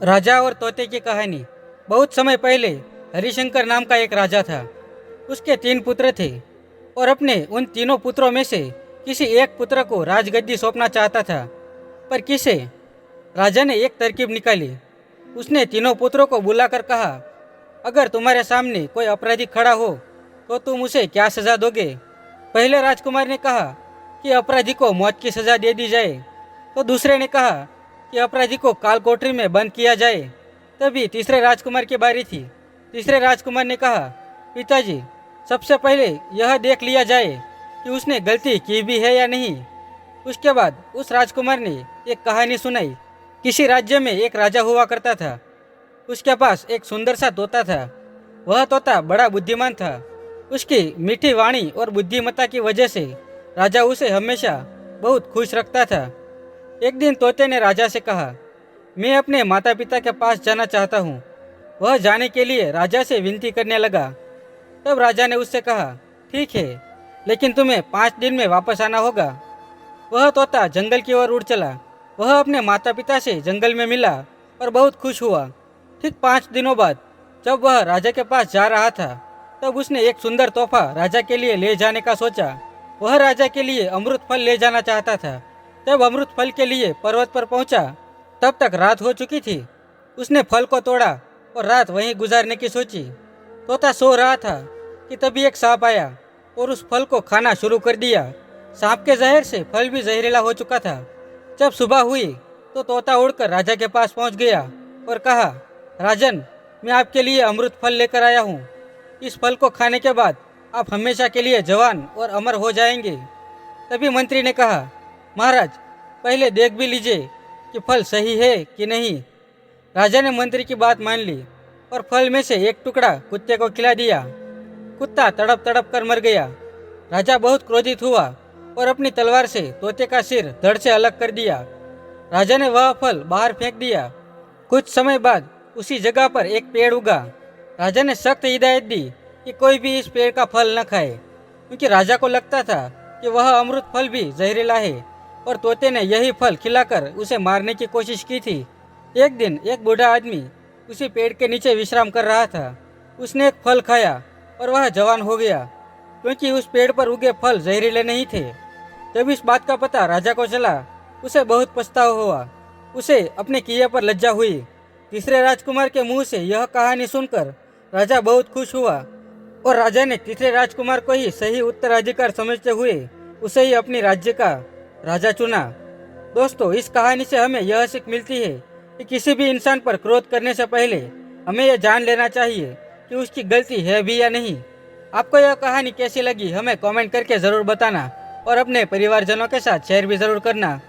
राजा और तोते की कहानी। बहुत समय पहले हरिशंकर नाम का एक राजा था। उसके 3 पुत्र थे और अपने उन तीनों पुत्रों में से किसी एक पुत्र को राजगद्दी सौंपना चाहता था। पर किसे? राजा ने एक तरकीब निकाली। उसने तीनों पुत्रों को बुलाकर कहा, अगर तुम्हारे सामने कोई अपराधी खड़ा हो तो तुम उसे क्या सजा दोगे? पहले राजकुमार ने कहा कि अपराधी को मौत की सजा दे दी जाए। तो दूसरे ने कहा कि अपराधी को काल कोठरी में बंद किया जाए। तभी तीसरे राजकुमार की बारी थी। तीसरे राजकुमार ने कहा, पिताजी, सबसे पहले यह देख लिया जाए कि उसने गलती की भी है या नहीं। उसके बाद उस राजकुमार ने एक कहानी सुनाई। किसी राज्य में एक राजा हुआ करता था। उसके पास एक सुंदर सा तोता था। वह तोता बड़ा बुद्धिमान था। उसकी मीठी वाणी और बुद्धिमत्ता की वजह से राजा उसे हमेशा बहुत खुश रखता था। एक दिन तोते ने राजा से कहा, मैं अपने माता पिता के पास जाना चाहता हूँ। वह जाने के लिए राजा से विनती करने लगा। तब राजा ने उससे कहा, ठीक है, लेकिन तुम्हें 5 दिन में वापस आना होगा। वह तोता जंगल की ओर उड़ चला। वह अपने माता पिता से जंगल में मिला और बहुत खुश हुआ। ठीक 5 दिनों बाद जब वह राजा के पास जा रहा था, तब उसने एक सुंदर तोहफा राजा के लिए ले जाने का सोचा। वह राजा के लिए अमृत फल ले जाना चाहता था। जब अमृत फल के लिए पर्वत पर पहुंचा, तब तक रात हो चुकी थी। उसने फल को तोड़ा और रात वहीं गुजारने की सोची। तोता सो रहा था कि तभी एक सांप आया और उस फल को खाना शुरू कर दिया। सांप के जहर से फल भी जहरीला हो चुका था। जब सुबह हुई तो तोता उड़कर राजा के पास पहुंच गया और कहा, राजन, मैं आपके लिए अमृत फल लेकर आया हूँ। इस फल को खाने के बाद आप हमेशा के लिए जवान और अमर हो जाएंगे। तभी मंत्री ने कहा, महाराज, पहले देख भी लीजिए कि फल सही है कि नहीं। राजा ने मंत्री की बात मान ली और फल में से एक टुकड़ा कुत्ते को खिला दिया। कुत्ता तड़प तड़प कर मर गया। राजा बहुत क्रोधित हुआ और अपनी तलवार से तोते का सिर धड़ से अलग कर दिया। राजा ने वह फल बाहर फेंक दिया। कुछ समय बाद उसी जगह पर एक पेड़ उगा। राजा ने सख्त हिदायत दी कि कोई भी इस पेड़ का फल न खाए, क्योंकि राजा को लगता था कि वह अमृत फल भी जहरीला है और तोते ने यही फल खिलाकर उसे मारने की कोशिश की थी। एक दिन एक बूढ़ा आदमी उसी पेड़ के नीचे विश्राम कर रहा था। उसने एक फल खाया और वह जवान हो गया, क्योंकि उस पेड़ पर उगे फल जहरीले नहीं थे। जब इस बात का पता राजा को चला, उसे बहुत पछतावा हुआ। उसे अपने किए पर लज्जा हुई। तीसरे राजकुमार के मुंह से यह कहानी सुनकर राजा बहुत खुश हुआ और राजा ने तीसरे राजकुमार को ही सही उत्तराधिकार समझते हुए उसे ही अपने राज्य का राजा चुना। दोस्तों, इस कहानी से हमें यह सीख मिलती है कि किसी भी इंसान पर क्रोध करने से पहले हमें यह जान लेना चाहिए कि उसकी गलती है भी या नहीं। आपको यह कहानी कैसी लगी हमें कमेंट करके ज़रूर बताना और अपने परिवारजनों के साथ शेयर भी ज़रूर करना।